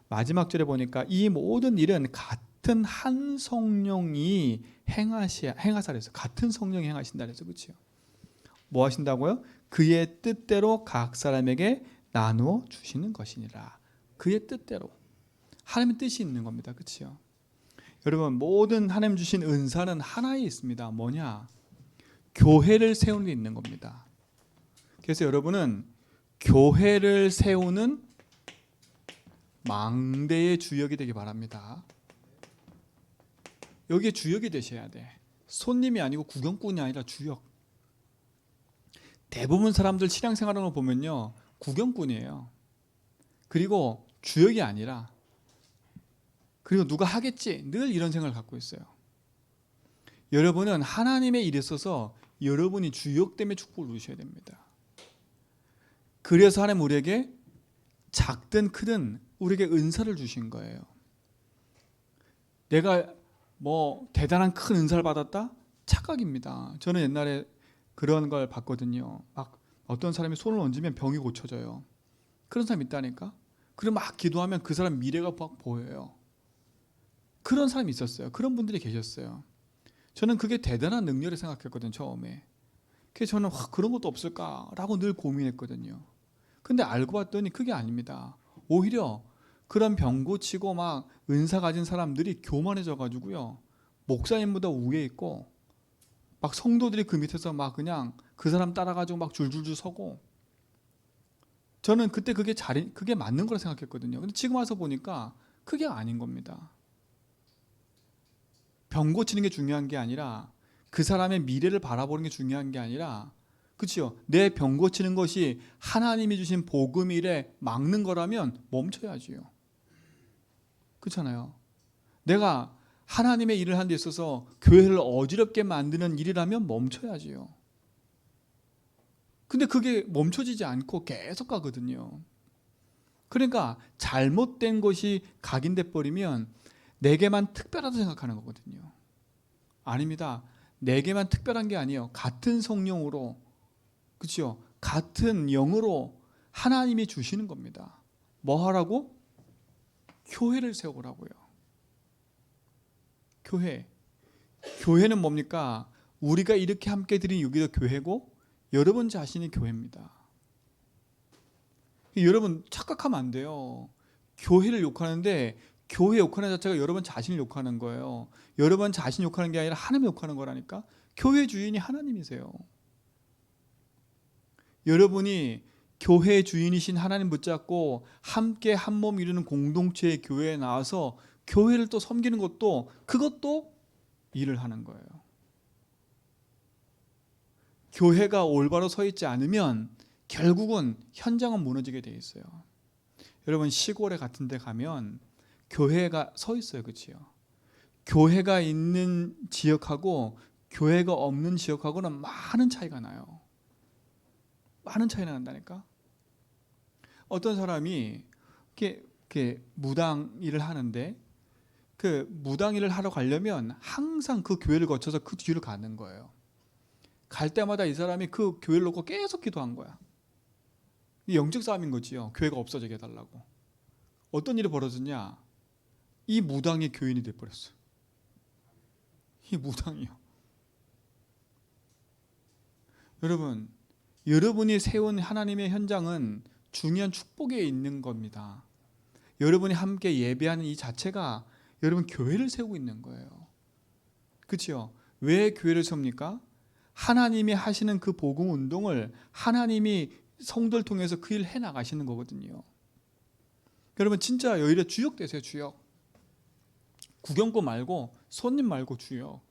마지막 절에 보니까 이 모든 일은 같은 한 성령이 행하사 그래서 같은 성령이 행하신다 그래서 그렇죠. 뭐 하신다고요? 그의 뜻대로 각 사람에게 나누어 주시는 것이니라. 그의 뜻대로 하나님의 뜻이 있는 겁니다. 그렇죠? 여러분 모든 하나님 주신 은사는 하나에 있습니다. 뭐냐? 교회를 세우는 데 있는 겁니다. 그래서 여러분은 교회를 세우는 망대의 주역이 되기 바랍니다. 여기에 주역이 되셔야 돼. 손님이 아니고 구경꾼이 아니라 주역. 대부분 사람들 신앙생활하는 거 보면요, 구경꾼이에요. 그리고 주역이 아니라, 그리고 누가 하겠지 늘 이런 생각을 갖고 있어요. 여러분은 하나님의 일에 있어서 여러분이 주역 때문에 축복을 누리셔야 됩니다. 그래서 하나님 우리에게 작든 크든 우리에게 은사를 주신 거예요. 내가 뭐 대단한 큰 은사를 받았다? 착각입니다. 저는 옛날에 그런 걸 봤거든요. 막 어떤 사람이 손을 얹으면 병이 고쳐져요. 그런 사람 있다니까. 그럼 막 기도하면 그 사람 미래가 막 보여요. 그런 사람이 있었어요. 그런 분들이 계셨어요. 저는 그게 대단한 능력을 생각했거든요. 처음에. 그래서 저는 그런 것도 없을까라고 늘 고민했거든요. 근데 알고 봤더니 그게 아닙니다. 오히려 그런 병 고치고 막 은사 가진 사람들이 교만해져 가지고요, 목사님보다 위에 있고 막 성도들이 그 밑에서 막 그냥 그 사람 따라가지고 막 줄줄줄 서고, 저는 그때 그게 맞는 거라 생각했거든요. 근데 지금 와서 보니까 그게 아닌 겁니다. 병 고치는 게 중요한 게 아니라 그 사람의 미래를 바라보는 게 중요한 게 아니라, 그렇죠? 내 병 고치는 것이 하나님이 주신 복음 일에 막는 거라면 멈춰야지요. 그렇잖아요. 내가 하나님의 일을 하는 데 있어서 교회를 어지럽게 만드는 일이라면 멈춰야지요. 근데 그게 멈춰지지 않고 계속 가거든요. 그러니까 잘못된 것이 각인돼 버리면 내게만 특별하다 생각하는 거거든요. 아닙니다. 내게만 특별한 게 아니에요. 같은 성령으로, 그렇죠? 같은 영으로 하나님이 주시는 겁니다. 뭐 하라고? 교회를 세우라고요. 교회는 뭡니까? 우리가 이렇게 함께 드린 여기가 교회고 여러분 자신이 교회입니다. 여러분 착각하면 안 돼요. 교회를 욕하는데 교회 욕하는 자체가 여러분 자신을 욕하는 거예요. 여러분 자신 욕하는 게 아니라 하나님 욕하는 거라니까. 교회 주인이 하나님이세요. 여러분이 교회 주인이신 하나님 붙잡고 함께 한 몸 이루는 공동체의 교회에 나와서 교회를 또 섬기는 것도, 그것도 일을 하는 거예요. 교회가 올바로 서 있지 않으면 결국은 현장은 무너지게 돼 있어요. 여러분 시골에 같은 데 가면 교회가 서 있어요. 그렇죠? 교회가 있는 지역하고 교회가 없는 지역하고는 많은 차이가 나요. 많은 차이가 난다니까. 어떤 사람이 이렇게 무당 일을 하는데, 그 무당 일을 하러 가려면 항상 그 교회를 거쳐서 그 뒤를 가는 거예요. 갈 때마다 이 사람이 그 교회를 놓고 계속 기도한 거야. 영적 싸움인 거지요. 교회가 없어지게 해달라고. 어떤 일이 벌어졌냐? 이 무당이 교인이 돼버렸어. 이 무당이요. 여러분, 여러분이 세운 하나님의 현장은 중요한 축복에 있는 겁니다. 여러분이 함께 예배하는 이 자체가 여러분 교회를 세우고 있는 거예요. 그렇죠? 왜 교회를 세웁니까? 하나님이 하시는 그 복음 운동을 하나님이 성도를 통해서 그 일을 해나가시는 거거든요. 여러분 진짜 오히려 주역 되세요. 주역. 구경꾼 말고, 손님 말고 주역.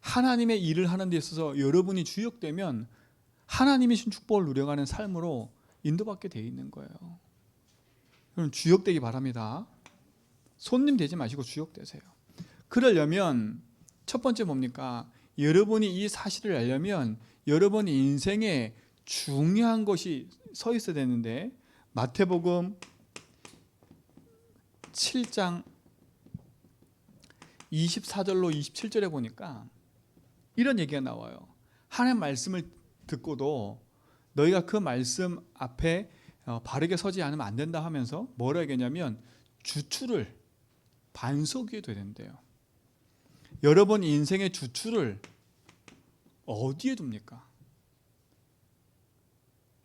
하나님의 일을 하는 데 있어서 여러분이 주역되면 하나님이 신 축복을 누려가는 삶으로 인도받게 되어 있는 거예요. 여러분 주역되기 바랍니다. 손님 되지 마시고 주역 되세요. 그러려면 첫 번째 뭡니까? 여러분이 이 사실을 알려면 여러분 인생에 중요한 것이 서 있어야 되는데, 마태복음 7장 24절로 27절에 보니까 이런 얘기가 나와요. 하나님 말씀을 듣고도 너희가 그 말씀 앞에 바르게 서지 않으면 안 된다 하면서 뭐라 얘기했냐면 주추를 반석 위에 둬야 된대요. 여러분 인생의 주추를 어디에 둡니까?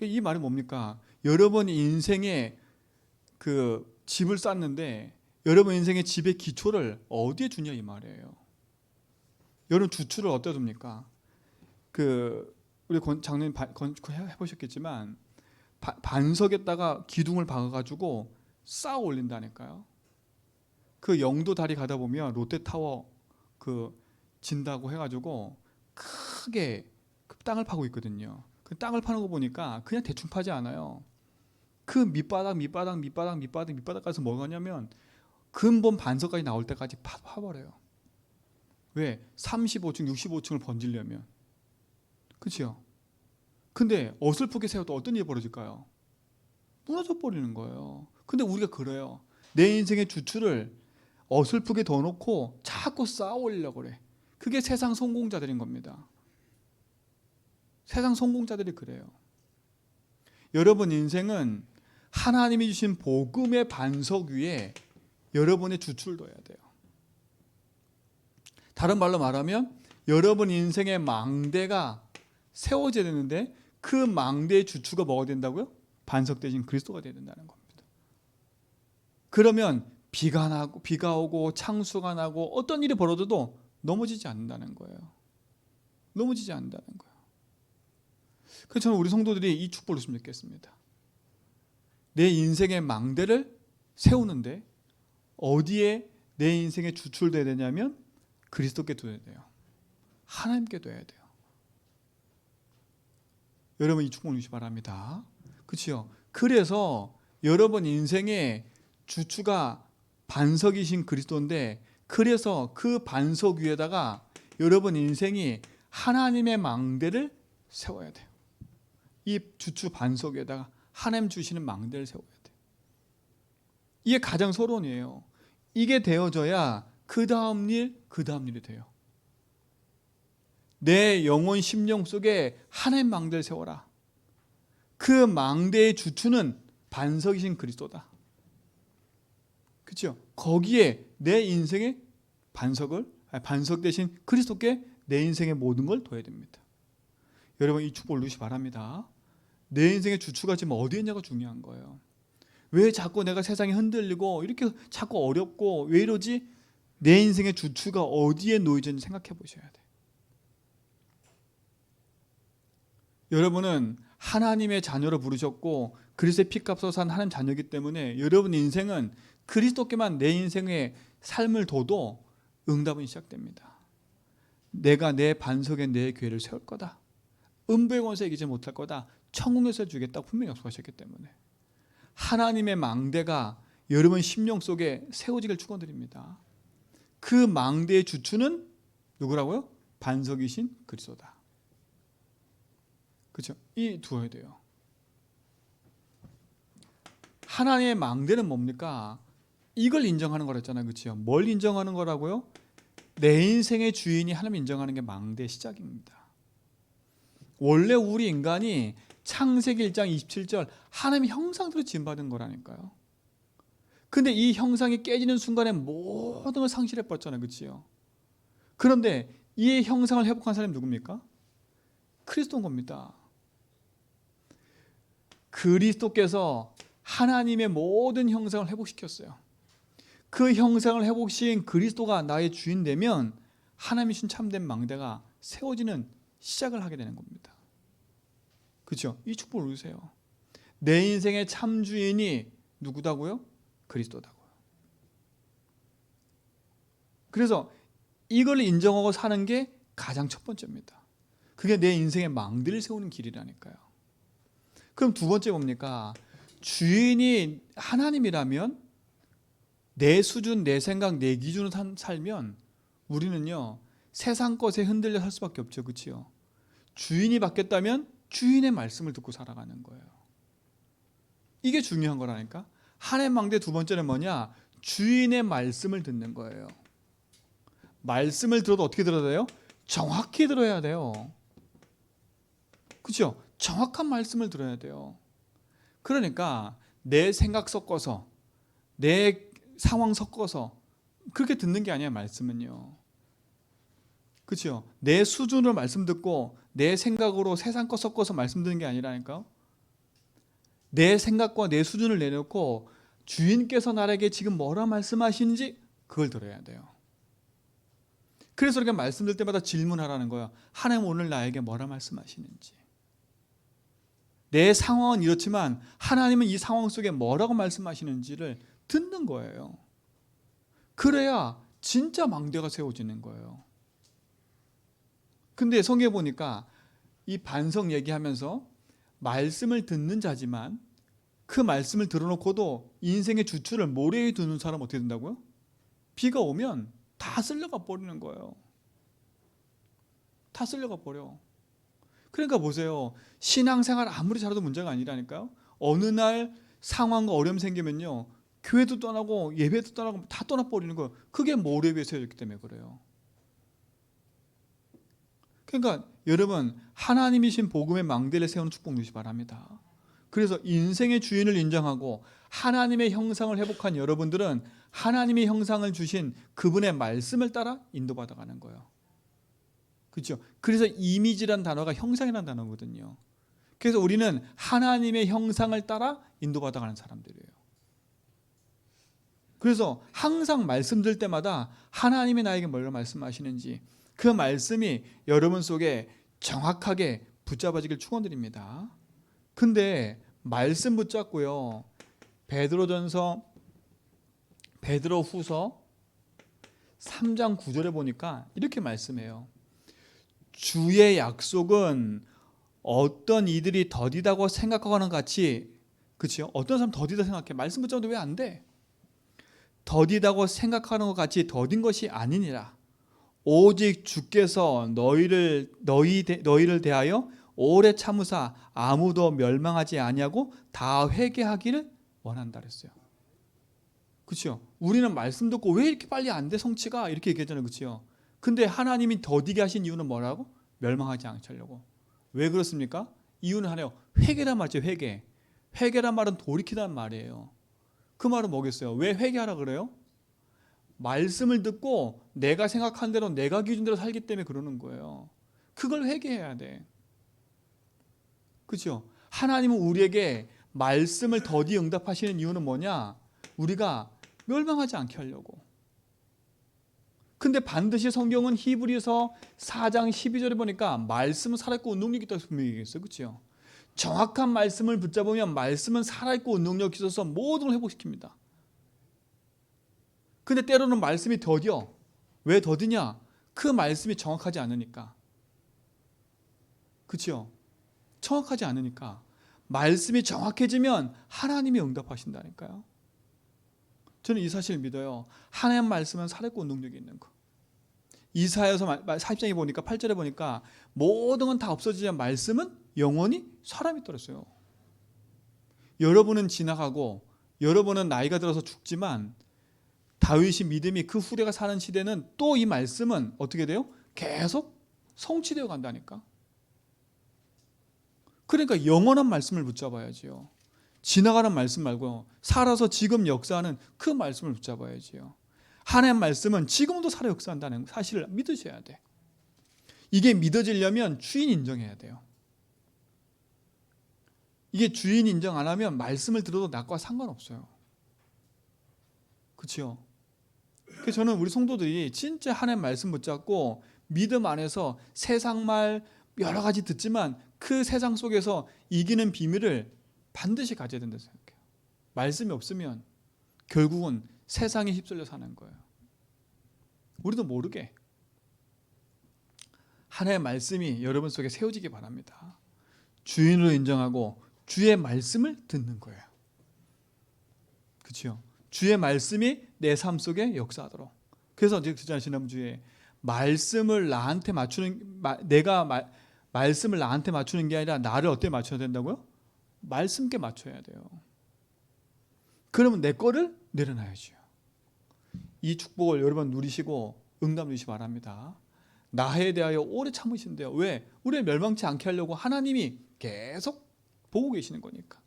이 말은 뭡니까? 여러분 인생의 그 집을 쌓는데 여러분 인생의 집의 기초를 어디에 두냐 이 말이에요. 여러분 주추를 어디다 둡니까? 우리 장로님 해보셨겠지만 반석에다가 기둥을 박아가지고 쌓아 올린다니까요. 그 영도 다리 가다 보면 롯데타워 진다고 해가지고 크게 그 땅을 파고 있거든요. 그 땅을 파는 거 보니까 그냥 대충 파지 않아요. 그 밑바닥 가서 뭘 하냐면 근본 반석까지 나올 때까지 파버려요. 왜? 35층, 65층을 번지려면. 그렇죠? 근데 어설프게 세워도 어떤 일이 벌어질까요? 무너져 버리는 거예요. 근데 우리가 그래요. 내 인생의 주추를 어설프게 더 놓고 자꾸 쌓아 올리려고 그래. 그게 세상 성공자들인 겁니다. 세상 성공자들이 그래요. 여러분 인생은 하나님이 주신 복음의 반석 위에 여러분의 주추를 둬야 돼요. 다른 말로 말하면 여러분 인생의 망대가 세워져야 되는데 그 망대의 주추가 뭐가 된다고요? 반석 대신 그리스도가 돼야 된다는 겁니다. 그러면 비가 오고 창수가 나고 어떤 일이 벌어져도 넘어지지 않는다는 거예요. 넘어지지 않는다는 거예요. 그래서 저는 우리 성도들이 이 축복을 줬으면 좋겠습니다. 내 인생의 망대를 세우는데 어디에 내 인생의 주추를 둬야 되냐면 그리스도께 둬야 돼요. 하나님께 둬야 돼요. 여러분 이 축복을 주시기 바랍니다. 그렇죠? 그래서 여러분 인생의 주추가 반석이신 그리스도인데 그래서 그 반석 위에다가 여러분 인생이 하나님의 망대를 세워야 돼요. 이 주추 반석 위에다가 하나님 주시는 망대를 세워야 돼요. 이게 가장 서론이에요. 이게 되어져야 그 다음 일이 돼요. 내 영혼 심령 속에 하나님 망대를 세워라. 그 망대의 주추는 반석이신 그리스도다. 그렇죠? 거기에 내 인생의 반석 대신 그리스도께 내 인생의 모든 걸 둬야 됩니다. 여러분 이 축복을 누리시기 바랍니다. 내 인생의 주추가 지금 어디에 있냐가 중요한 거예요. 왜 자꾸 내가 세상에 흔들리고 이렇게 자꾸 어렵고 왜 이러지? 내 인생의 주추가 어디에 놓여있는지 생각해 보셔야 돼요. 여러분은 하나님의 자녀로 부르셨고 그리스도의 피값으로 산 하나님 자녀이기 때문에 여러분 인생은 그리스도께만 내 인생의 삶을 둬도 응답은 시작됩니다. 내가 내 반석에 내 교회를 세울 거다. 음부의 권세에 이기지 못할 거다. 천국에서 주겠다고 분명히 약속하셨기 때문에 하나님의 망대가 여러분 심령 속에 세워지길 축원드립니다. 그 망대의 주추는 누구라고요? 반석이신 그리스도다. 그렇죠? 이 두어야 돼요. 하나님의 망대는 뭡니까? 이걸 인정하는 거랬잖아요. 그렇죠? 뭘 인정하는 거라고요? 내 인생의 주인이 하나님 인정하는 게 망대의 시작입니다. 원래 우리 인간이 창세기 1장 27절 하나님의 형상대로 지음받은 거라니까요. 근데 이 형상이 깨지는 순간에 모든 걸 상실해 버렸잖아요. 그렇죠? 그런데 이 형상을 회복한 사람이 누굽니까? 그리스도인 겁니다. 그리스도께서 하나님의 모든 형상을 회복시켰어요. 그 형상을 회복시킨 그리스도가 나의 주인 되면 하나님이 신 참된 망대가 세워지는 시작을 하게 되는 겁니다. 그렇죠? 이 축복을 누리세요. 내 인생의 참 주인이 누구다고요? 그리스도다고요. 그래서 이걸 인정하고 사는 게 가장 첫 번째입니다. 그게 내 인생의 망대를 세우는 길이라니까요. 그럼 두 번째 뭡니까? 주인이 하나님이라면 내 수준, 내 생각, 내 기준으로 살면 우리는요 세상 것에 흔들려 살 수밖에 없죠. 그렇죠? 주인이 바뀌었다면 주인의 말씀을 듣고 살아가는 거예요. 이게 중요한 거라니까. 하나님 망대 두 번째는 뭐냐? 주인의 말씀을 듣는 거예요. 말씀을 들어도 어떻게 들어야 돼요? 정확히 들어야 돼요. 그렇죠? 정확한 말씀을 들어야 돼요. 그러니까 내 생각 섞어서 내 상황 섞어서 그렇게 듣는 게 아니야 말씀은요. 그렇죠? 내 수준으로 말씀 듣고 내 생각으로 세상 거 섞어서 말씀 듣는 게 아니라니까요. 내 생각과 내 수준을 내놓고 주인께서 나에게 지금 뭐라 말씀하시는지 그걸 들어야 돼요. 그래서 이렇게 말씀 들 때마다 질문하라는 거예요. 하나님 오늘 나에게 뭐라 말씀하시는지. 내 상황은 이렇지만 하나님은 이 상황 속에 뭐라고 말씀하시는지를 듣는 거예요. 그래야 진짜 망대가 세워지는 거예요. 근데 성경에 보니까 이 반석 얘기하면서 말씀을 듣는 자지만 그 말씀을 들어놓고도 인생의 주추를 모래에 두는 사람 어떻게 된다고요? 비가 오면 다 쓸려가 버리는 거예요. 다 쓸려가 버려. 그러니까 보세요. 신앙생활 아무리 잘해도 문제가 아니라니까요. 어느 날 상황과 어려움 생기면요. 교회도 떠나고 예배도 떠나고 다 떠나버리는 거예요. 그게 모래 위에 세워졌기 때문에 그래요. 그러니까 여러분 하나님이신 복음의 망대를 세우는 축복 누리시 바랍니다. 그래서 인생의 주인을 인정하고 하나님의 형상을 회복한 여러분들은 하나님의 형상을 주신 그분의 말씀을 따라 인도받아 가는 거예요. 그렇죠? 그래서 이미지란 단어가 형상이라는 단어거든요. 그래서 우리는 하나님의 형상을 따라 인도받아 가는 사람들이에요. 그래서 항상 말씀 들 때마다 하나님이 나에게 뭘 말씀하시는지 그 말씀이 여러분 속에 정확하게 붙잡아지길 축원드립니다. 근데 말씀 붙잡고요. 베드로후서 3장 9절에 보니까 이렇게 말씀해요. 주의 약속은 어떤 이들이 더디다고 생각하거나 같이, 그렇죠? 어떤 사람 더디다 생각해. 말씀 붙잡는데 왜 안 돼? 더디다고 생각하는 것 같이 더딘 것이 아니니라. 오직 주께서 너희를 대하여 오래 참으사 아무도 멸망하지 아니하고 다 회개하기를 원한다 그랬어요. 그렇죠? 우리는 말씀 듣고 왜 이렇게 빨리 안 돼 성취가 이렇게 얘기하잖아요. 그렇죠? 근데 하나님이 더디게 하신 이유는 뭐라고? 멸망하지 않게 하려고. 왜 그렇습니까? 이유는 하나요. 회개란 말이죠. 회개란 말은 돌이키란 말이에요. 그 말은 뭐겠어요? 왜 회개하라 그래요? 말씀을 듣고 내가 생각한 대로 내가 기준대로 살기 때문에 그러는 거예요. 그걸 회개해야 돼. 그렇죠? 하나님은 우리에게 말씀을 더디 응답하시는 이유는 뭐냐? 우리가 멸망하지 않게 하려고. 근데 반드시 성경은 히브리서 4장 12절에 보니까 말씀은 살아있고 운동력이 있다고 분명히 얘기했어요. 그렇죠? 정확한 말씀을 붙잡으면 말씀은 살아있고 운동력이 있어서 모든 걸 회복시킵니다. 근데 때로는 말씀이 더뎌. 왜 더디냐? 그 말씀이 정확하지 않으니까. 그렇죠? 정확하지 않으니까. 말씀이 정확해지면 하나님이 응답하신다니까요. 저는 이 사실을 믿어요. 하나님 말씀은 살아있고 운동력이 있는 거. 이사야서 40장에 보니까 8절에 보니까 모든 건 다 없어지지만 말씀은 영원히 살아있다 그랬어요. 여러분은 지나가고 여러분은 나이가 들어서 죽지만 다윗의 믿음이 그 후대가 사는 시대는 또 이 말씀은 어떻게 돼요? 계속 성취되어 간다니까. 그러니까 영원한 말씀을 붙잡아야지요. 지나가는 말씀 말고 살아서 지금 역사하는 그 말씀을 붙잡아야지요. 하나님의 말씀은 지금도 살아 역사한다는 사실을 믿으셔야 돼. 이게 믿어지려면 주인 인정해야 돼요. 이게 주인 인정 안 하면 말씀을 들어도 나과 상관없어요. 그렇죠? 그래서 저는 우리 성도들이 진짜 하나님 말씀 붙잡고 믿음 안에서 세상 말 여러 가지 듣지만 그 세상 속에서 이기는 비밀을 반드시 가져야 된다고 생각해요. 말씀이 없으면 결국은 세상에 휩쓸려 사는 거예요. 우리도 모르게 하나님의 말씀이 여러분 속에 세워지기 바랍니다. 주인으로 인정하고 주의 말씀을 듣는 거예요. 그렇죠? 주의 말씀이 내 삶 속에 역사하도록. 그래서 제가 지난주에 말씀을 나한테 맞추는 말씀을 나한테 맞추는 게 아니라 나를 어떻게 맞춰야 된다고요? 말씀께 맞춰야 돼요. 그러면 내 거를 내려놔야죠. 이 축복을 여러분 누리시고 응답 누리시기 바랍니다. 나에 대하여 오래 참으신대요. 왜? 우리를 멸망치 않게 하려고 하나님이 계속 보고 계시는 거니까.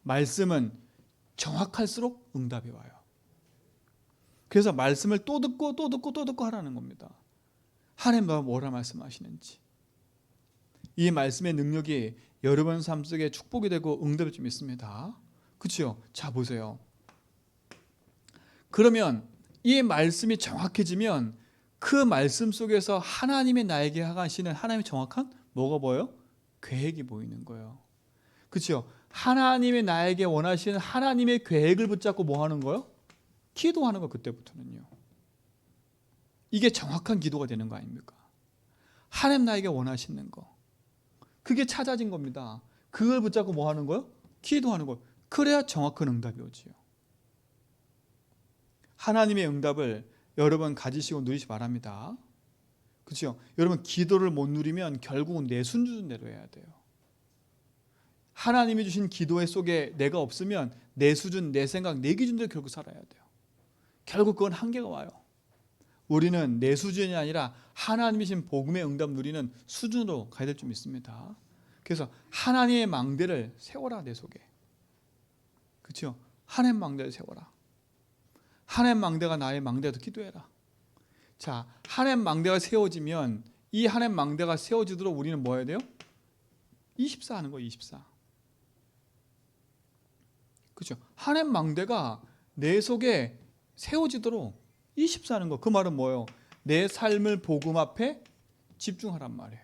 말씀은 정확할수록 응답이 와요. 그래서 말씀을 또 듣고 또 듣고 또 듣고 하라는 겁니다. 하나님은 뭐라 말씀하시는지. 이 말씀의 능력이 여러분 삶 속에 축복이 되고 응답이 좀 있습니다. 그렇죠? 자 보세요. 그러면 이 말씀이 정확해지면 그 말씀 속에서 하나님이 나에게 하시는 하나님의 정확한 뭐가 보여요? 계획이 보이는 거예요. 그렇죠? 하나님이 나에게 원하시는 하나님의 계획을 붙잡고 뭐 하는 거예요? 기도하는 거. 그때부터는요. 이게 정확한 기도가 되는 거 아닙니까? 하나님 나에게 원하시는 거. 그게 찾아진 겁니다. 그걸 붙잡고 뭐 하는 거예요? 기도하는 거예요. 그래야 정확한 응답이 오지요. 하나님의 응답을 여러분 가지시고 누리시 바랍니다. 그렇죠? 여러분 기도를 못 누리면 결국은 내 수준대로 해야 돼요. 하나님이 주신 기도의 속에 내가 없으면 내 수준, 내 생각, 내 기준대로 결국 살아야 돼요. 결국 그건 한계가 와요. 우리는 내 수준이 아니라 하나님이 주신 복음의 응답 누리는 수준으로 가야 될 좀 있습니다. 그래서 하나님의 망대를 세워라 내 속에. 그렇죠? 하나님 망대를 세워라. 하나님 망대가 나의 망대도 기도해라. 자, 하나님 망대가 세워지면 이 하나님 망대가 세워지도록 우리는 뭐 해야 돼요? 24 하는 거예요. 24. 그렇죠? 하나님 망대가 내 속에 세워지도록 24 하는 거. 그 말은 뭐예요? 내 삶을 복음 앞에 집중하란 말이에요.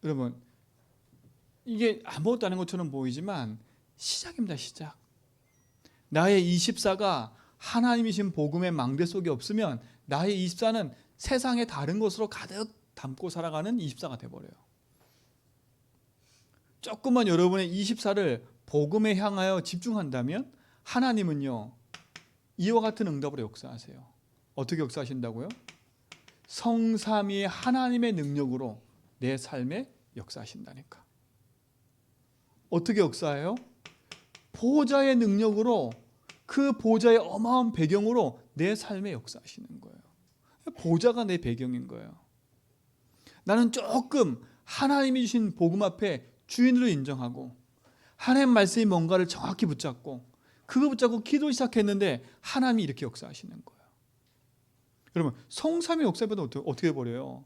여러분, 이게 아무것도 아닌 것처럼 보이지만 시작입니다. 시작. 나의 24가 하나님이신 복음의 망대 속에 없으면 나의 24는 세상의 다른 것으로 가득 담고 살아가는 24가 돼버려요. 조금만 여러분의 24를 복음에 향하여 집중한다면 하나님은요, 이와 같은 응답으로 역사하세요. 어떻게 역사하신다고요? 성삼위의 하나님의 능력으로 내 삶에 역사하신다니까. 어떻게 역사해요? 보좌의 능력으로, 그 보좌의 어마어마한 배경으로 내 삶에 역사하시는 거예요. 보좌가 내 배경인 거예요. 나는 조금 하나님이 주신 복음 앞에 주인으로 인정하고 하나님 말씀이 뭔가를 정확히 붙잡고 그거 붙잡고 기도 시작했는데 하나님이 이렇게 역사하시는 거예요. 여러분, 성삼위 역사보다 어떻게 해버려요?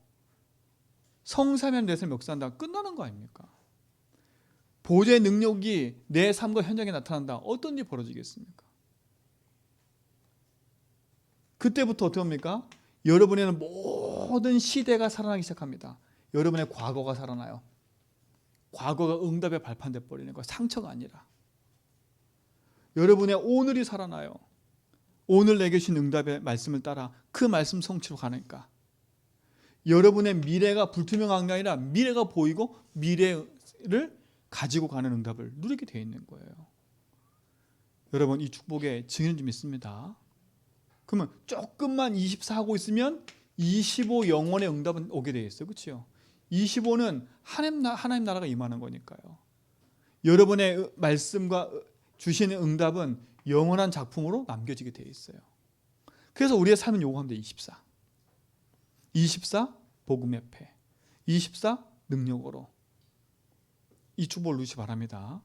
성삼위는 내 삶에 역사한다. 끝나는 거 아닙니까? 보좌의 능력이 내 삶과 현장에 나타난다. 어떤 일이 벌어지겠습니까? 그때부터 어떻게 합니까? 여러분에는 모든 시대가 살아나기 시작합니다. 여러분의 과거가 살아나요. 과거가 응답의 발판돼 버리는 거예요. 상처가 아니라. 여러분의 오늘이 살아나요. 오늘 내게 주신 응답의 말씀을 따라 그 말씀 성취로 가니까. 여러분의 미래가 불투명한 게 아니라 미래가 보이고 미래를 가지고 가는 응답을 누리게 되어 있는 거예요. 여러분, 이 축복의 증인은 좀 있습니다. 그러면 조금만 24 하고 있으면 25 영원의 응답은 오게 되어 있어요. 그렇죠? 25는 하나님 나라가 임하는 거니까요. 여러분의 말씀과 주시는 응답은 영원한 작품으로 남겨지게 되어 있어요. 그래서 우리의 삶은 요구합니다. 24. 24 복음의 패. 24 능력으로. 이 축복을 누리시기 바랍니다.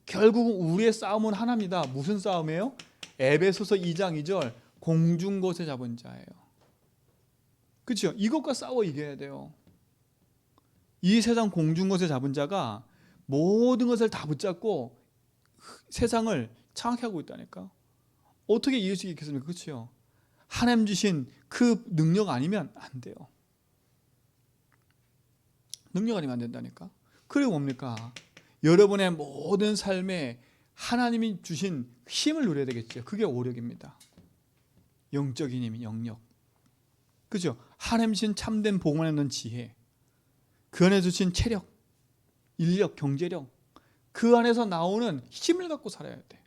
결국은 우리의 싸움은 하나입니다. 무슨 싸움이에요? 에베소서 2장 2절 공중 것에 잡은 자예요. 그렇죠? 이것과 싸워 이겨야 돼요. 이 세상 공중 것에 잡은 자가 모든 것을 다 붙잡고 세상을 장악해 하고 있다니까. 어떻게 이길 수 있겠습니까? 그렇죠? 하나님 주신 그 능력 아니면 안 돼요. 능력 아니면 안 된다니까. 그리고 뭡니까? 여러분의 모든 삶에 하나님이 주신 힘을 누려야 되겠죠. 그게 오력입니다. 영적인 힘, 영역. 그죠? 하나님 주신 참된 복음에 있는 지혜, 그 안에 주신 체력, 인력, 경제력, 그 안에서 나오는 힘을 갖고 살아야 돼.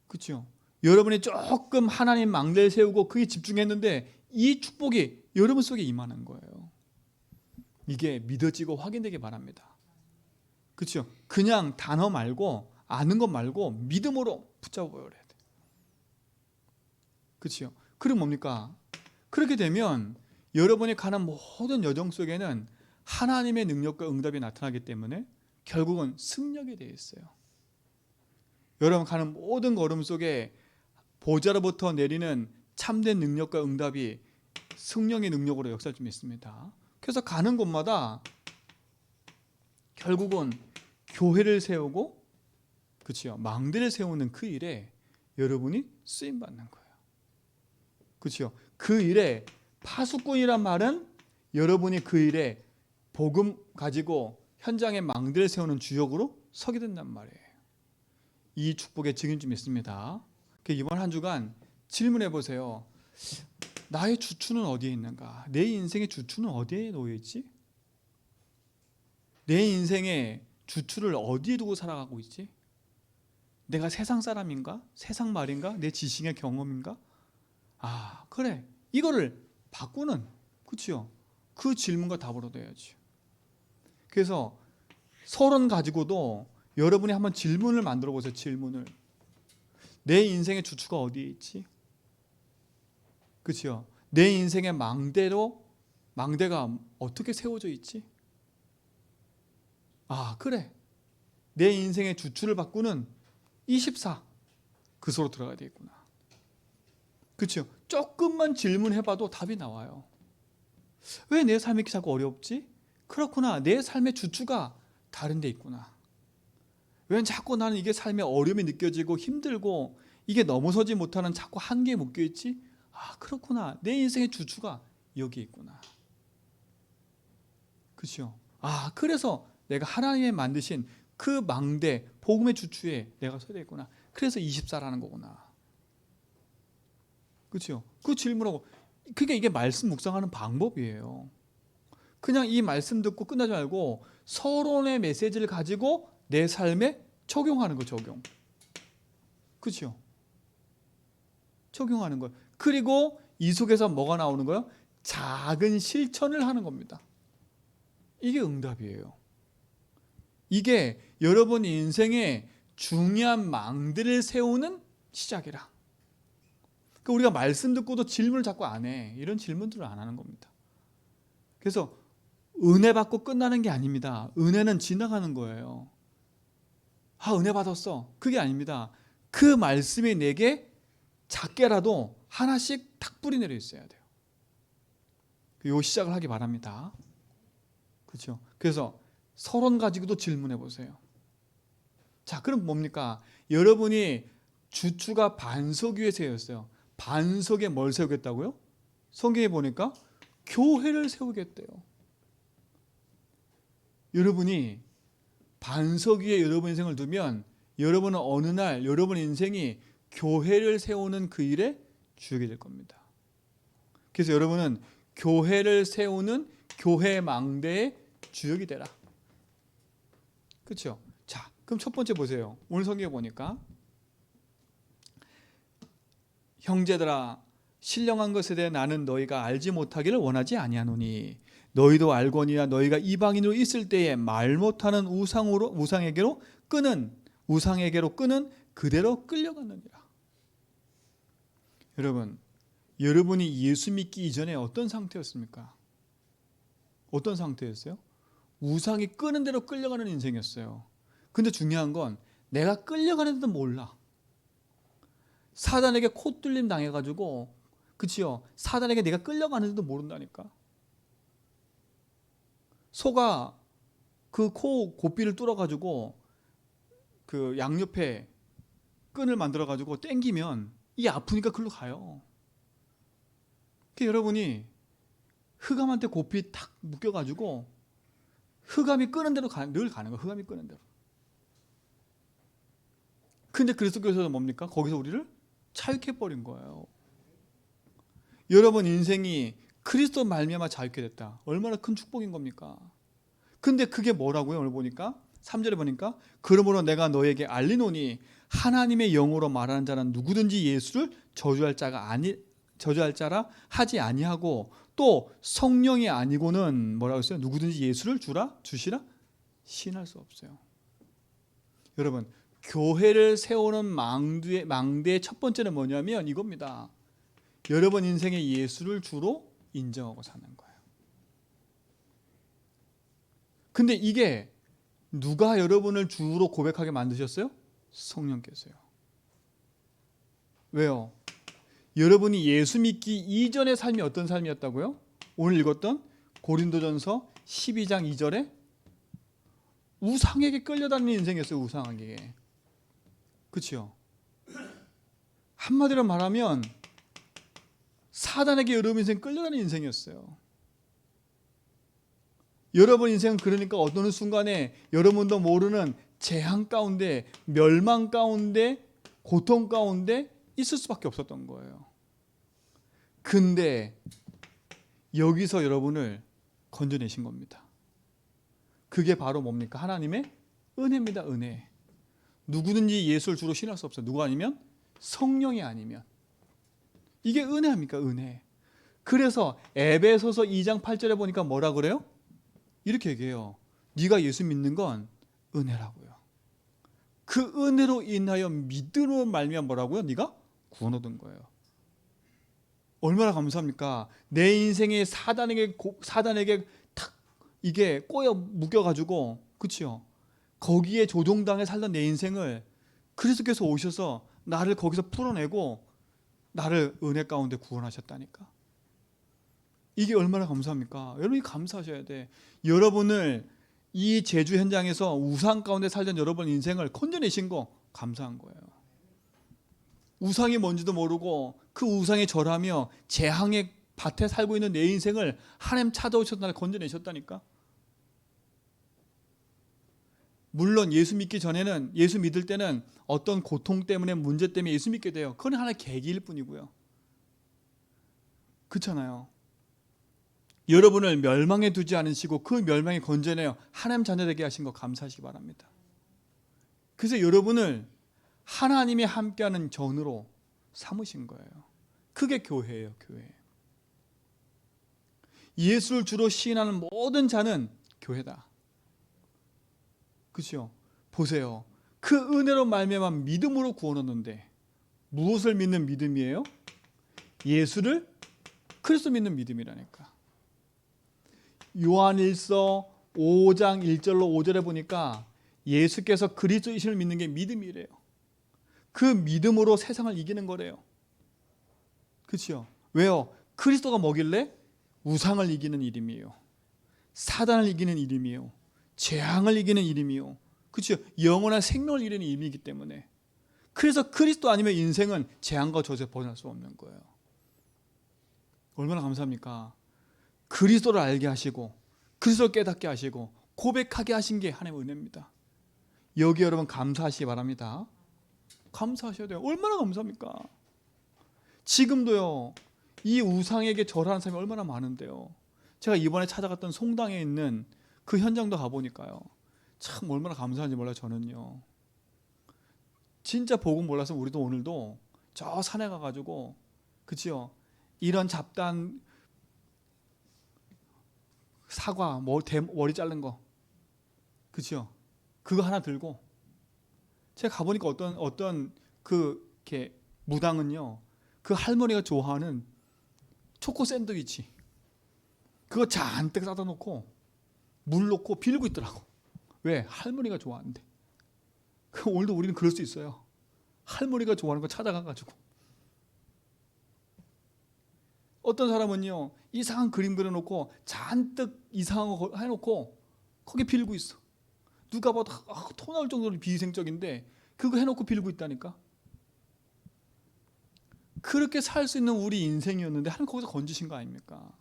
그렇죠? 여러분이 조금 하나님 망대를 세우고 그게 집중했는데 이 축복이 여러분 속에 임하는 거예요. 이게 믿어지고 확인되기 바랍니다. 그렇죠? 그냥 단어 말고 아는 것 말고 믿음으로 붙잡아 버려야 돼. 그렇죠? 그럼 뭡니까? 그렇게 되면 여러분이 가는 모든 여정 속에는 하나님의 능력과 응답이 나타나기 때문에 결국은 승력이 되어 있어요. 여러분 가는 모든 걸음 속에 보좌로부터 내리는 참된 능력과 응답이 성령의 능력으로 역사할 줄 믿습니다. 그래서 가는 곳마다 결국은 교회를 세우고, 그렇죠, 망대를 세우는 그 일에 여러분이 쓰임 받는 거예요. 그렇죠? 그 일에 파수꾼이란 말은 여러분이 그 일에 복음 가지고 현장에 망대를 세우는 주역으로 서게 된단 말이에요. 이 축복의 증인 좀 있습니다. 이번 한 주간 질문해 보세요. 나의 주추는 어디에 있는가? 내 인생의 주추는 어디에 놓여 있지? 내 인생의 주추를 어디에 두고 살아가고 있지? 내가 세상 사람인가? 세상 말인가? 내 지식의 경험인가? 아, 그래. 이거를 바꾸는, 그렇죠? 그 질문과 답으로 돼야지. 그래서 서론 가지고도 여러분이 한번 질문을 만들어 보세요. 질문을. 내 인생의 주추가 어디에 있지? 그렇죠? 내 인생의 망대가 어떻게 세워져 있지? 아, 그래. 내 인생의 주추를 바꾸는 24. 그 속으로 들어가야 되겠구나. 그렇죠? 조금만 질문해봐도 답이 나와요. 왜 내 삶이 자꾸 어렵지? 그렇구나. 내 삶의 주추가 다른 데 있구나. 왜 자꾸 나는 이게 삶의 어려움이 느껴지고 힘들고 이게 넘어서지 못하는 자꾸 한계에 묶여있지? 아, 그렇구나. 내 인생의 주추가 여기 있구나. 그렇죠? 아, 그래서 내가 하나님이 만드신 그 망대, 복음의 주추에 내가 서야 되겠구나. 그래서 24라는 거구나. 그렇죠? 그 질문하고, 그게 이게 말씀 묵상하는 방법이에요. 그냥 이 말씀 듣고 끝나지 말고 서론의 메시지를 가지고 내 삶에 적용하는 거, 적용. 그렇죠? 적용하는 거. 그리고 이 속에서 뭐가 나오는 거예요? 작은 실천을 하는 겁니다. 이게 응답이에요. 이게 여러분 인생에 중요한 망대를 세우는 시작이라. 그러니까 우리가 말씀 듣고도 질문을 자꾸 안 해. 이런 질문들을 안 하는 겁니다. 그래서 은혜 받고 끝나는 게 아닙니다. 은혜는 지나가는 거예요. 아, 은혜 받았어. 그게 아닙니다. 그 말씀이 내게 작게라도 하나씩 탁 뿌리 내려 있어야 돼요. 요 시작을 하기 바랍니다. 그렇죠? 그래서 서론 가지고도 질문해 보세요. 자, 그럼 뭡니까? 여러분이 주추가 반석 위에 세웠어요. 반석에 뭘 세우겠다고요? 성경에 보니까 교회를 세우겠대요. 여러분이 반석 위에 여러분 인생을 두면 여러분은 어느 날 여러분 인생이 교회를 세우는 그 일에 주역이 될 겁니다. 그래서 여러분은 교회를 세우는 교회 망대의 주역이 되라. 그렇죠? 자, 그럼 첫 번째 보세요. 오늘 성경에 보니까 형제들아, 신령한 것에 대해 나는 너희가 알지 못하기를 원하지 아니하노니 너희도 알거니와 너희가 이방인으로 있을 때에 말 못하는 우상에게로 끄는 그대로 끌려갔느니라. 여러분이 예수 믿기 이전에 어떤 상태였습니까? 어떤 상태였어요? 우상이 끄는 대로 끌려가는 인생이었어요. 근데 중요한 건 내가 끌려가는데도 몰라. 사단에게 콧뚫림 당해가지고, 그치요? 사단에게 내가 끌려가는데도 모른다니까. 소가 그 코 고삐를 뚫어가지고 그 양옆에 끈을 만들어가지고 땡기면 이게 아프니까 글로 가요. 그러니까 여러분이 흑암한테 고삐 탁 묶여가지고 흑암이 끄는 대로 늘 가는 거예요. 흑암이 끄는 대로. 근데 그리스도께서는 뭡니까? 거기서 우리를 자유케해버린 거예요. 여러분 인생이 그리스도 말미암아 자유케 됐다. 얼마나 큰 축복인 겁니까? 근데 그게 뭐라고요? 오늘 보니까 3절에 보니까 그러므로 내가 너에게 알리노니 하나님의 영으로 말하는 자는 누구든지 예수를 저주할 자라 하지 아니하고 또 성령이 아니고는 뭐라고 했어요? 누구든지 예수를 주시라 시인할 수 없어요. 여러분 교회를 세우는 망대의 첫 번째는 뭐냐면 이겁니다. 여러분 인생에 예수를 주로 인정하고 사는 거예요. 근데 이게 누가 여러분을 주로 고백하게 만드셨어요? 성령께서요. 왜요? 여러분이 예수 믿기 이전의 삶이 어떤 삶이었다고요? 오늘 읽었던 고린도전서 12장 2절에 우상에게 끌려다니는 인생이었어요. 우상에게. 그렇죠? 한마디로 말하면 사단에게 여러분 인생 끌려다니는 인생이었어요. 여러분 인생은 그러니까 어떤 순간에 여러분도 모르는 재앙 가운데, 멸망 가운데, 고통 가운데 있을 수밖에 없었던 거예요. 근데 여기서 여러분을 건져내신 겁니다. 그게 바로 뭡니까? 하나님의 은혜입니다. 은혜. 누구든지 예수를 주로 신할 수 없어요. 누구 아니면? 성령이 아니면. 이게 은혜 아닙니까? 은혜. 그래서 에베소서 2장 8절에 보니까 뭐라 그래요? 이렇게 얘기해요. 네가 예수 믿는 건 은혜라고요. 그 은혜로 인하여 믿음으로 말미암아 뭐라고요? 네가 구원 얻은 거예요. 얼마나 감사합니까? 내 인생에 사단에게 탁 이게 꼬여 묶여가지고, 그렇죠? 거기에 조종당해 살던 내 인생을 그리스도께서 오셔서 나를 거기서 풀어내고 나를 은혜 가운데 구원하셨다니까. 이게 얼마나 감사합니까? 여러분이 감사하셔야 돼. 여러분을 이 제주 현장에서 우상 가운데 살던 여러분 인생을 건져내신 거 감사한 거예요. 우상이 뭔지도 모르고 그 우상에 절하며 재앙의 밭에 살고 있는 내 인생을 하나님 찾아오셔서 나를 건져내셨다니까. 물론 예수 믿기 전에는, 예수 믿을 때는 어떤 고통 때문에, 문제 때문에 예수 믿게 돼요. 그건 하나의 계기일 뿐이고요. 그렇잖아요. 여러분을 멸망에 두지 않으시고 그 멸망에 건져내어 하나님 자녀 되게 하신 거 감사하시기 바랍니다. 그래서 여러분을 하나님이 함께하는 전으로 삼으신 거예요. 그게 교회예요. 교회. 예수를 주로 시인하는 모든 자는 교회다. 그렇죠? 보세요. 그 은혜로 말미암아 믿음으로 구원 얻는데 무엇을 믿는 믿음이에요? 예수를 그리스도 믿는 믿음이라니까. 요한일서 5장 1절로 5절에 보니까 예수께서 그리스도이심을 믿는 게 믿음이래요. 그 믿음으로 세상을 이기는 거래요. 그렇죠? 왜요? 그리스도가 뭐길래? 우상을 이기는 이름이에요. 사단을 이기는 이름이에요. 재앙을 이기는 이름이요. 그렇죠? 영원한 생명을 이기는 이름이기 때문에. 그래서 그리스도 아니면 인생은 재앙과 저주에 벗어날 수 없는 거예요. 얼마나 감사합니까? 그리스도를 알게 하시고 그리스도를 깨닫게 하시고 고백하게 하신 게 하나님의 은혜입니다. 여기 여러분 감사하시기 바랍니다. 감사하셔야 돼요. 얼마나 감사합니까? 지금도요, 이 우상에게 절하는 사람이 얼마나 많은데요. 제가 이번에 찾아갔던 송당에 있는 그 현장도 가보니까요, 참 얼마나 감사한지 몰라요. 저는요, 진짜 복음 몰라서 우리도 오늘도 저 산에 가가지고, 그치요, 이런 잡단 사과 머리 자른 거, 그치요, 그거 하나 들고 제가 가보니까 어떤 그 이렇게 무당은요, 그 할머니가 좋아하는 초코 샌드위치 그거 잔뜩 싸다 놓고 물 넣고 빌고 있더라고. 왜? 할머니가 좋아하는데. 오늘도 우리는 그럴 수 있어요. 할머니가 좋아하는 거 찾아가가지고. 어떤 사람은요, 이상한 그림 그려놓고 잔뜩 이상한 거 해놓고 거기 빌고 있어. 누가 봐도 토 나올 정도로 비위생적인데 그거 해놓고 빌고 있다니까. 그렇게 살 수 있는 우리 인생이었는데 하나님 거기서 건지신 거 아닙니까?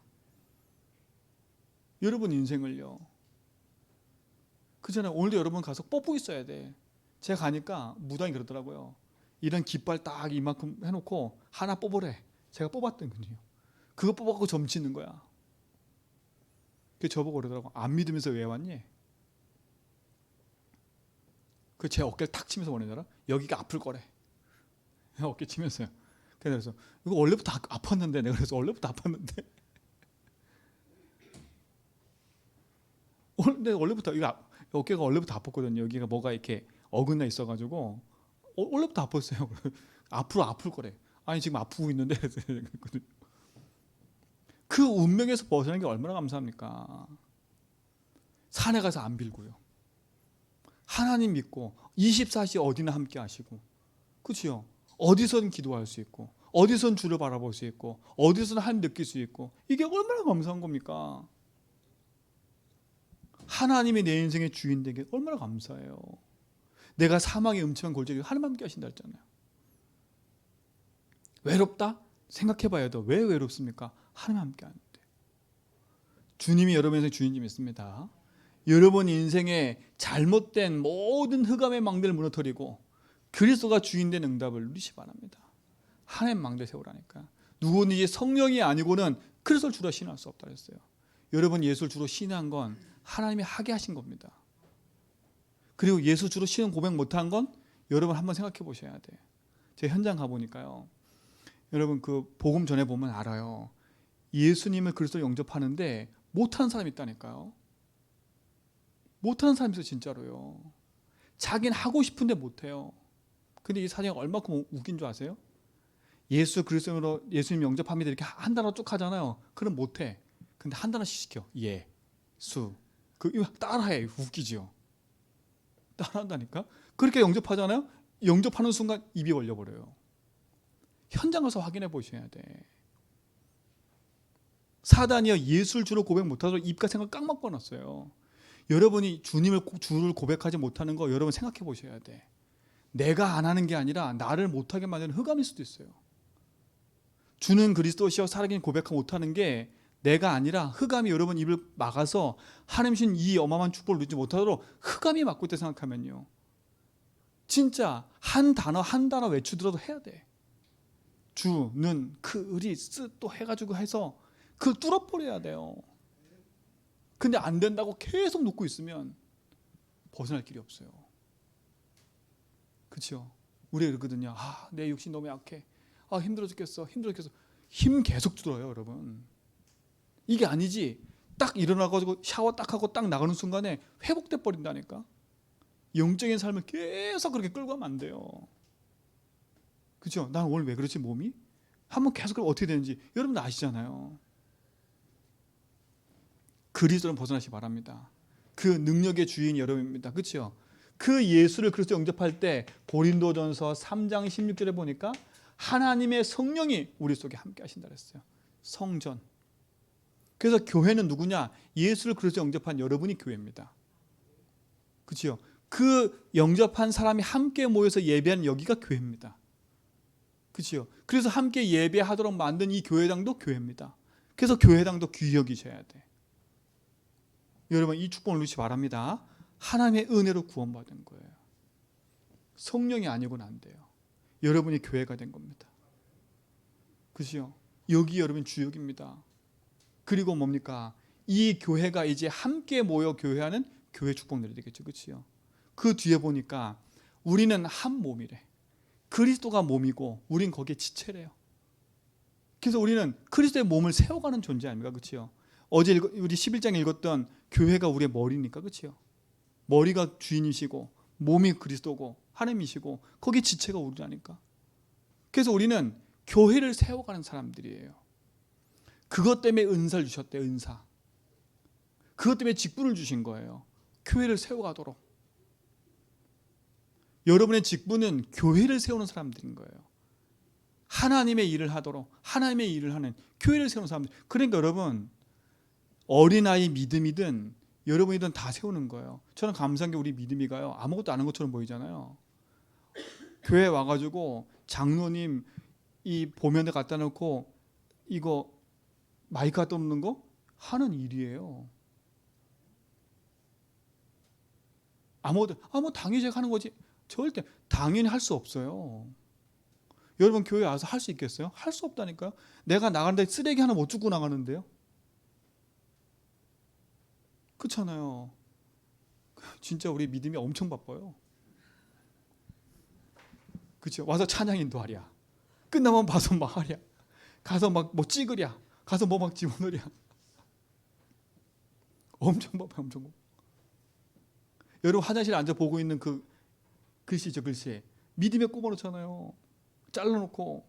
여러분 인생을요. 그잖아요. 오늘도 여러분 가서 뽀뽀 있어야 돼. 제가 가니까 무당이 그러더라고요. 이런 깃발 딱 이만큼 해놓고 하나 뽑으래. 제가 뽑았더군요. 그거 뽑아갖고 점치는 거야. 그 저보고 그러더라고. 안 믿으면서 왜 왔니? 그 제 어깨를 탁 치면서 보내더라. 여기가 아플 거래. 어깨 치면서요. 그래서 이거 원래부터 아팠는데, 내가 그래서 원래부터 아팠는데. 원래부터 이거 어깨가 원래부터 아팠거든요. 여기가 뭐가 이렇게 어긋나 있어가지고 원래부터 아팠어요. 앞으로 아플 거래. 아니 지금 아프고 있는데. 그 운명에서 벗어나는 게 얼마나 감사합니까? 산에 가서 안 빌고요. 하나님 믿고 24시 어디나 함께 하시고, 그렇죠? 어디서든 기도할 수 있고, 어디서든 주를 바라볼 수 있고, 어디서든 하나님 느낄 수 있고, 이게 얼마나 감사한 겁니까? 하나님이 내 인생의 주인 되게 얼마나 감사해요. 내가 사망의 음침한 골짜기 하나님 함께 하신다 했잖아요. 외롭다? 생각해봐야 돼. 왜 외롭습니까? 하나님 함께 하는데. 주님이 여러분 인생 주인님이 있습니다. 여러분 인생의 잘못된 모든 흑암의 망대를 무너뜨리고 그리스도가 주인된 응답을 누리시 바랍니다. 하나님 망대 세우라니까. 누구든지 성령이 아니고는 그리스도를 주로 신할 수 없다 그랬어요. 여러분 예수를 주로 신한 건 하나님이 하게 하신 겁니다. 그리고 예수 주로 신은 고백 못한 건 여러분 한번 생각해 보셔야 돼. 제가 현장 가보니까요, 여러분 그 복음 전해 보면 알아요. 예수님을 그리스도로 영접하는데 못하는 사람이 있다니까요. 못하는 사람이 있어요. 진짜로요. 자기는 하고 싶은데 못해요. 근데 이 사정이 얼마큼 웃긴 줄 아세요? 예수 그리스도로 예수님 영접합니다 이렇게 한 단어 쭉 하잖아요. 그럼 못해. 근데 한 단어씩 시켜. 예수. 이거 따라해. 웃기죠. 따라한다니까. 그렇게 영접하잖아요. 영접하는 순간 입이 벌려버려요. 현장 가서 확인해 보셔야 돼. 사단이요, 예수를 주로 고백 못하도록 입과 생각 꽉 막아놨어요. 여러분이 주를 고백하지 못하는 거 여러분 생각해 보셔야 돼. 내가 안 하는 게 아니라 나를 못하게 만드는 흑암일 수도 있어요. 주는 그리스도시여 살아계신 고백 못하는 게 내가 아니라 흑암이 여러분 입을 막아서 하나님 신 이 어마어마한 축복을 누리지 못하도록 흑암이 막고 있다 생각하면요, 진짜 한 단어 한 단어 외치더라도 해야 돼. 주는 그리스 또 해가지고 해서 그걸 뚫어버려야 돼요. 근데 안 된다고 계속 놓고 있으면 벗어날 길이 없어요. 그렇죠? 우리가 그러거든요. 내 육신 너무 약해. 힘들어 죽겠어. 힘 계속 들어요, 여러분. 이게 아니지. 딱 일어나가지고 샤워 딱 하고 딱 나가는 순간에 회복돼 버린다니까. 영적인 삶을 계속 그렇게 끌고 가면 안 돼요. 그렇죠? 난 오늘 왜 그렇지 몸이? 한번 계속 그러면 어떻게 되는지 여러분 아시잖아요. 그리스도는 벗어나시기 바랍니다. 그 능력의 주인이 여러분입니다. 그렇죠? 그 예수를 그리스도 영접할 때 고린도전서 3장 16절에 보니까 하나님의 성령이 우리 속에 함께 하신다 그랬어요. 성전. 그래서 교회는 누구냐? 예수를 그리스도 영접한 여러분이 교회입니다. 그렇죠? 그 영접한 사람이 함께 모여서 예배하는 여기가 교회입니다. 그렇죠? 그래서 함께 예배하도록 만든 이 교회당도 교회입니다. 그래서 교회당도 귀히 여기셔야 돼. 여러분 이 축복을 누리시기 바랍니다. 하나님의 은혜로 구원받은 거예요. 성령이 아니고는 안 돼요. 여러분이 교회가 된 겁니다. 그렇죠? 여기 여러분 주역입니다. 그리고 뭡니까? 이 교회가 이제 함께 모여 교회하는 교회 축복 누려야 되겠죠. 그렇죠? 그 뒤에 보니까 우리는 한 몸이래. 그리스도가 몸이고 우린 거기에 지체래요. 그래서 우리는 그리스도의 몸을 세워가는 존재 아닙니까? 그렇죠? 어제 우리 11장에 읽었던 교회가 우리의 머리니까. 그렇죠? 머리가 주인이시고 몸이 그리스도고 하나님이시고 거기 지체가 우리라니까. 그래서 우리는 교회를 세워가는 사람들이에요. 그것 때문에 은사를 주셨대요. 은사. 그것 때문에 직분을 주신 거예요. 교회를 세워가도록. 여러분의 직분은 교회를 세우는 사람들인 거예요. 하나님의 일을 하도록 하나님의 일을 하는 교회를 세우는 사람들. 그러니까 여러분 어린아이 믿음이든 여러분이든 다 세우는 거예요. 저는 감사한 게 우리 믿음이가요, 아무것도 아는 것처럼 보이잖아요. 교회 와가지고 장로님 이 보면에 갖다 놓고 이거 마이크 갖다 놓는 거 하는 일이에요. 당연히 제가 하는 거지. 절대 당연히 할 수 없어요. 여러분 교회 와서 할 수 있겠어요? 할 수 없다니까요. 내가 나가는데 쓰레기 하나 못 줍고 나가는데요. 그렇잖아요. 진짜 우리 믿음이 엄청 바빠요. 그렇죠? 와서 찬양 인도하랴. 끝나면 봐서 막 하랴. 가서 막 뭐 찍으랴. 가서 뭐 막 집어넣으랴. 엄청 바빠요. 엄청 바빠. 여러분 화장실에 앉아 보고 있는 그 글씨죠. 글씨. 믿음에 꼽아놓잖아요. 잘라놓고.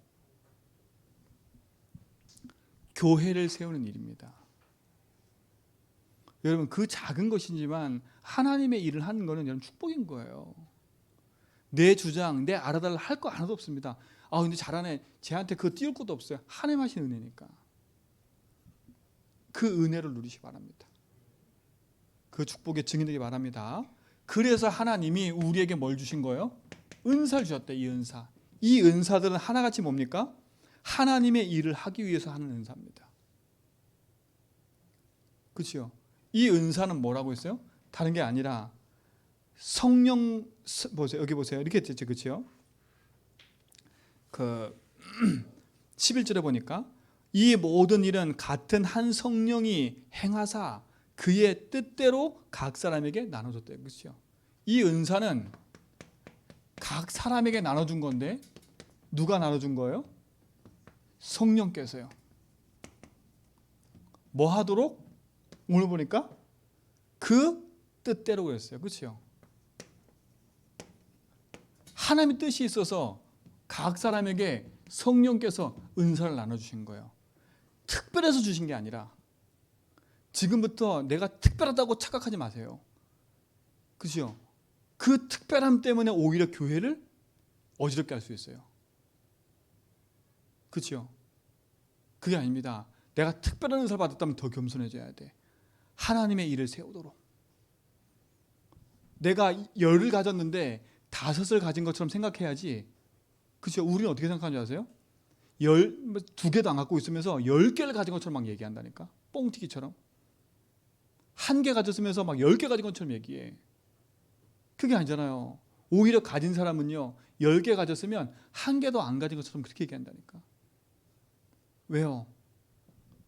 교회를 세우는 일입니다. 여러분 그 작은 것이지만 하나님의 일을 하는 것은 여러분 축복인 거예요. 내 주장, 내 알아달라 할 거 하나도 없습니다. 아 근데 잘하네. 쟤한테 그거 띄울 것도 없어요. 하나님 하신 은혜니까. 그 은혜를 누리시기 바랍니다. 그 축복의 증인 되기 바랍니다. 그래서 하나님이 우리에게 뭘 주신 거예요? 은사를 주셨대. 이 은사. 이 은사들은 하나같이 뭡니까? 하나님의 일을 하기 위해서 하는 은사입니다. 그렇죠? 이 은사는 뭐라고 했어요? 다른 게 아니라 성령, 보세요. 여기 보세요. 이렇게 됐죠. 그렇죠? 그 11절에 보니까 이 모든 일은 같은 한 성령이 행하사 그의 뜻대로 각 사람에게 나눠줬대요. 그렇죠? 이 은사는 각 사람에게 나눠준 건데 누가 나눠준 거예요? 성령께서요. 뭐 하도록? 오늘 보니까 그 뜻대로 그랬어요. 그렇죠? 하나님의 뜻이 있어서 각 사람에게 성령께서 은사를 나눠주신 거예요. 특별해서 주신 게 아니라 지금부터 내가 특별하다고 착각하지 마세요. 그렇죠? 그 특별함 때문에 오히려 교회를 어지럽게 할 수 있어요. 그렇죠? 그게 아닙니다. 내가 특별한 은사를 받았다면 더 겸손해져야 돼. 하나님의 일을 세우도록. 내가 10을 가졌는데 5을 가진 것처럼 생각해야지. 그렇죠? 우리는 어떻게 생각하는지 아세요? 2개도 안 갖고 있으면서 10개를 가진 것처럼 막 얘기한다니까. 뻥튀기처럼. 1개 가졌으면서 막 10개 가진 것처럼 얘기해. 그게 아니잖아요. 오히려 가진 사람은요 10개 가졌으면 1개도 안 가진 것처럼 그렇게 얘기한다니까. 왜요?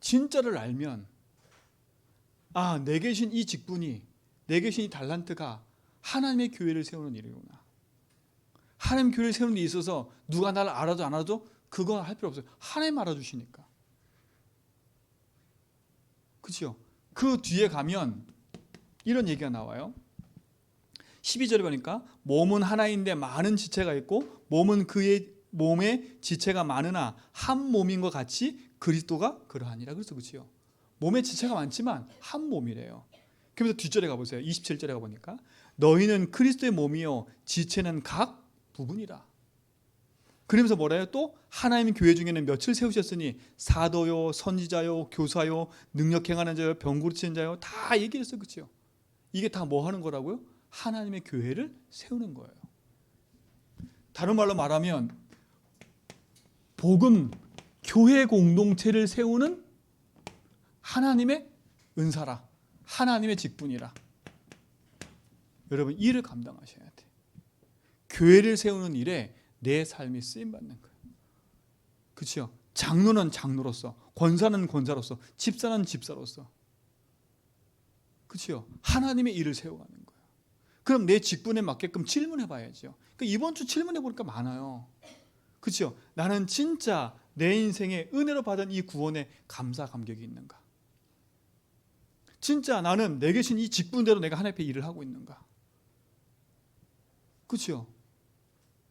진짜를 알면 아, 내 계신 이 직분이, 내 계신 이 달란트가 하나님의 교회를 세우는 일이구나. 하나님 교회를 세우는 데 있어서 누가 나를 알아도 안 알아도 그거 할 필요 없어요. 하나님 알아주시니까. 그렇죠? 그 뒤에 가면 이런 얘기가 나와요. 12절에 보니까 몸은 하나인데 많은 지체가 있고 몸은 그의 몸에 지체가 많으나 한 몸인 것 같이 그리스도가 그러하니라. 그래서 그렇죠. 몸에 지체가 많지만 한 몸이래요. 그러면서 뒷절에 가보세요. 27절에 가보니까 너희는 그리스도의 몸이요 지체는 각 부분이라. 그러면서 뭐래요? 또 하나님 교회 중에는 몇을 세우셨으니 사도요, 선지자요, 교사요, 능력 행하는 자요, 병 고치는 자요 다 얘기했어요. 그렇죠? 이게 다 뭐 하는 거라고요? 하나님의 교회를 세우는 거예요. 다른 말로 말하면 복음, 교회 공동체를 세우는 하나님의 은사라. 하나님의 직분이라. 여러분 일을 감당하셔야 돼. 교회를 세우는 일에 내 삶이 쓰임받는 거예요. 그렇죠? 장로는 장로로서, 권사는 권사로서, 집사는 집사로서. 그렇죠? 하나님의 일을 세워가는 거예요. 그럼 내 직분에 맞게끔 질문해 봐야죠. 그러니까 이번 주 질문해 보니까 많아요. 그렇죠? 나는 진짜 내 인생에 은혜로 받은 이 구원에 감사 감격이 있는가? 진짜 나는 내 계신 이 직분대로 내가 하나님 앞에 일을 하고 있는가? 그렇죠?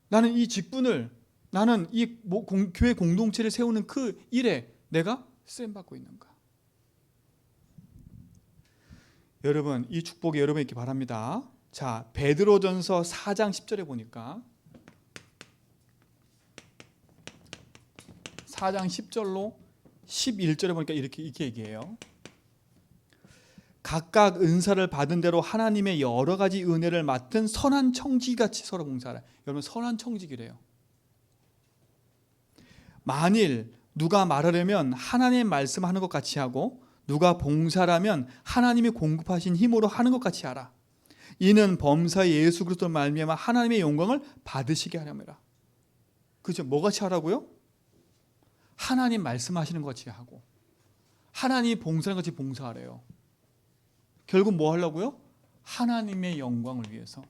나는 이 직분을, 나는 이 교회 공동체를 세우는 그 일에 내가 쓰임받고 있는가? 여러분 이 축복이 여러분에게 있기 바랍니다. 자, 베드로전서 4장 10절에 보니까 4장 10절로 11절에 보니까 이렇게 얘기해요. 각각 은사를 받은 대로 하나님의 여러 가지 은혜를 맡은 선한 청지기같이 서로 봉사하라. 여러분 선한 청지기래요. 만일 누가 말하려면 하나님의 말씀하는 것 같이 하고 누가 봉사라면 하나님이 공급하신 힘으로 하는 것 같이 하라. 이는 범사의 예수 그리스도를 말미암아 하나님의 영광을 받으시게 하렵니다. 그죠? 뭐 같이 하라고요? 하나님 말씀하시는 것 같이 하고 하나님이 봉사하는 것 같이 봉사하래요. 결국 뭐 하려고요? 하나님의 영광을 위해서.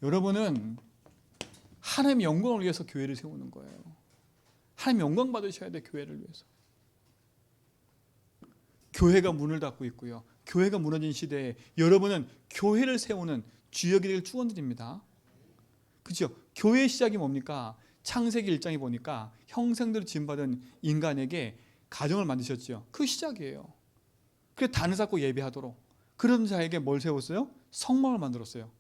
여러분은 하나님의 영광을 위해서 교회를 세우는 거예요. 하나님 영광 받으셔야 돼. 교회를 위해서. 교회가 문을 닫고 있고요. 교회가 무너진 시대에 여러분은 교회를 세우는 주역이 될 축원들입니다. 그렇죠? 교회의 시작이 뭡니까? 창세기 1장에 보니까 형상대로 지음받은 인간에게 가정을 만드셨죠. 그 시작이에요. 그래서 단을 쌓고 예배하도록. 그런 자에게 뭘 세웠어요? 성막을 만들었어요.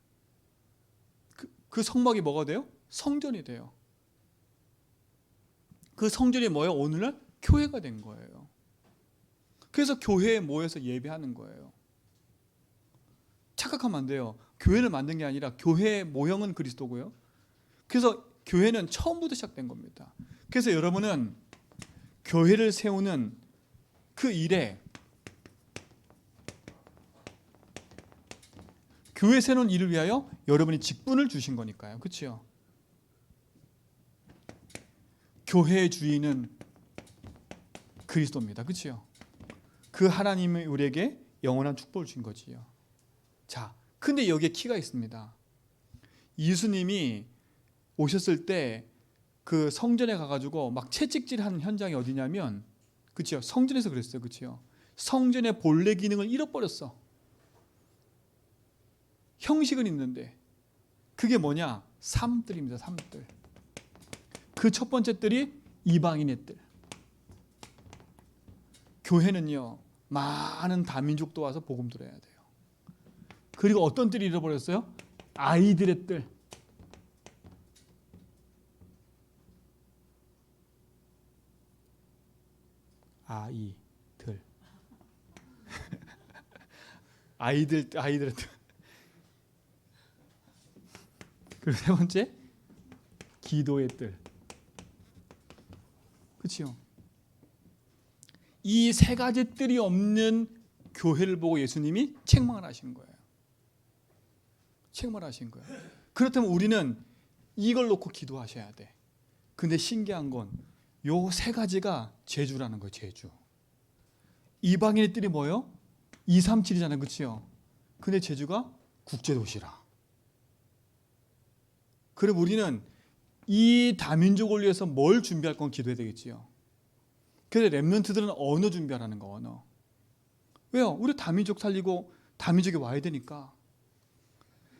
그 성막이 뭐가 돼요? 성전이 돼요. 그 성전이 뭐예요? 오늘날 교회가 된 거예요. 그래서 교회에 모여서 예배하는 거예요. 착각하면 안 돼요. 교회를 만든 게 아니라 교회의 모형은 그리스도고요. 그래서 교회는 처음부터 시작된 겁니다. 그래서 여러분은 교회를 세우는 그 일에, 교회 세우는 일을 위하여 여러분이 직분을 주신 거니까요. 그렇죠? 교회의 주인은 그리스도입니다. 그렇죠? 그 하나님이 우리에게 영원한 축복을 준 거지요. 자, 근데 여기에 키가 있습니다. 예수님이 오셨을 때 그 성전에 가가지고 막 채찍질하는 현장이 어디냐면, 그렇죠? 성전에서 그랬어요. 그렇죠? 성전의 본래 기능을 잃어버렸어. 형식은 있는데 그게 뭐냐? 삼들입니다. 삼들. 그 첫 번째 뜰이 이방인의 뜰. 교회는요, 많은 다민족도 와서 복음 들어야 돼요. 그리고 어떤 뜰이 잃어버렸어요? 아이들의 뜰. 아이들. 아이들의 뜰. 그리고 세 번째, 기도의 뜰. 그렇죠? 이 세 가지 뜰이 없는 교회를 보고 예수님이 책망을 하신 거예요. 책망을 하신 거예요. 그렇다면 우리는 이걸 놓고 기도하셔야 돼. 근데 신기한 건 요 세 가지가 제주라는 거예요. 제주. 이방인의 뜰이 뭐예요? 237이잖아요. 그렇죠? 근데 제주가 국제도시라. 그럼 우리는 이 다민족을 위해서 뭘 준비할 건 기도해야 되겠지요. 그래서 렘넌트들은 언어 준비하라는 거, 언어. 왜요? 우리 다민족 살리고 다민족이 와야 되니까.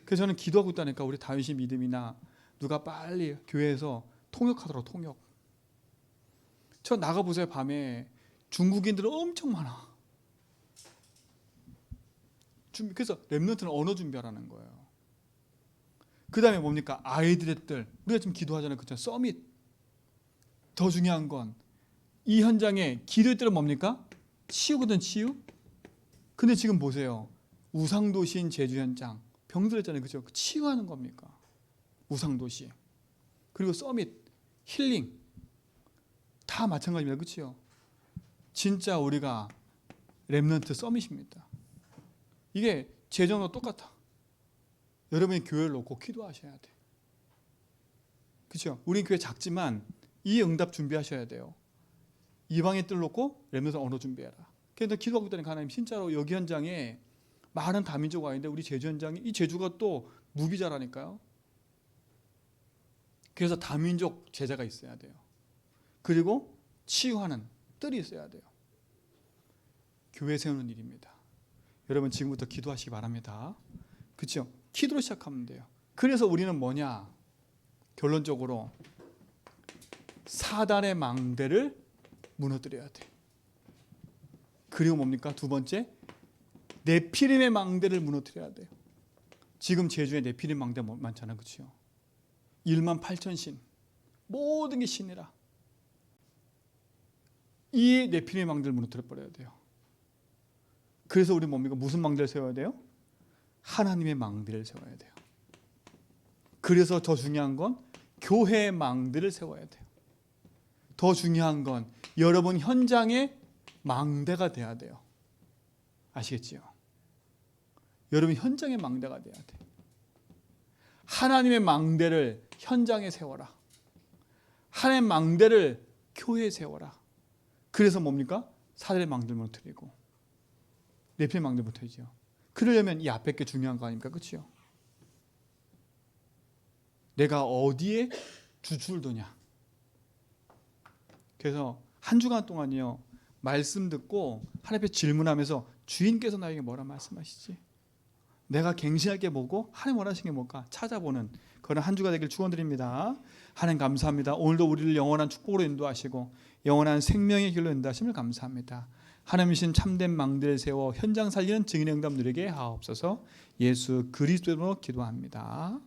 그래서 저는 기도하고 있다니까. 우리 다윗의 믿음이나 누가 빨리 교회에서 통역하도록 통역. 저 나가보세요. 밤에 중국인들은 엄청 많아. 그래서 렘넌트는 언어 준비하라는 거예요. 그 다음에 뭡니까? 아이들의 뜰. 우리가 지금 기도하잖아요. 그렇죠? 서밋. 더 중요한 건 이 현장에 기도의 뜰은 뭡니까? 치유거든, 치유. 근데 지금 보세요. 우상도시인 제주 현장. 병들 했잖아요. 그죠? 치유하는 겁니까? 우상도시. 그리고 서밋, 힐링. 다 마찬가지입니다. 그렇죠? 진짜 우리가 렘넌트 서밋입니다. 이게 제정도 똑같아. 여러분이 교회를 놓고 기도하셔야 돼. 그렇죠? 우리 교회 작지만 이 응답 준비하셔야 돼요. 이방의 뜰 놓고 렘넌트 언어 준비해라. 그래서 기도하고 있다니까 하나님 진짜로 여기 현장에 많은 다민족 와 있는데 우리 제주 현장에 이 제주가 또 무비자라니까요. 그래서 다민족 제자가 있어야 돼요. 그리고 치유하는 뜰이 있어야 돼요. 교회 세우는 일입니다. 여러분 지금부터 기도하시기 바랍니다. 그렇죠? 기도로 시작하면 돼요. 그래서 우리는 뭐냐? 결론적으로 사단의 망대를 무너뜨려야 돼. 그리고 뭡니까? 두 번째, 네피림의 망대를 무너뜨려야 돼요. 지금 제주에 네피림 망대 많잖아요. 그렇죠? 1만 8천 신. 모든 게 신이라. 이 네피림의 망대를 무너뜨려 버려야 돼요. 그래서 우리 뭡니까? 무슨 망대를 세워야 돼요? 하나님의 망대를 세워야 돼요. 그래서 더 중요한 건 교회의 망대를 세워야 돼요. 더 중요한 건 여러분 현장에 망대가 돼야 돼요. 아시겠지요? 여러분 현장에 망대가 돼야 돼. 하나님의 망대를 현장에 세워라. 하나님의 망대를 교회에 세워라. 그래서 뭡니까? 사들의 망대를 무너뜨리고 네피림의 망대를 무너뜨리죠. 그러려면 이 앞에 게 중요한 거 아닙니까? 그렇죠? 내가 어디에 주춤을 두냐. 그래서 한 주간 동안요 말씀 듣고 하나님 앞에 질문하면서 주인께서 나에게 뭐라 말씀하시지? 내가 갱신할 게 뭐고 하나님 원하시는 게 뭘까? 찾아보는 그런 한 주가 되길 축원드립니다. 하나님 감사합니다. 오늘도 우리를 영원한 축복으로 인도하시고 영원한 생명의 길로 인도하심을 감사합니다. 하나님이신 참된 망대를 세워 현장 살리는 증인의 응답 누리게 하옵소서. 예수 그리스도로 기도합니다.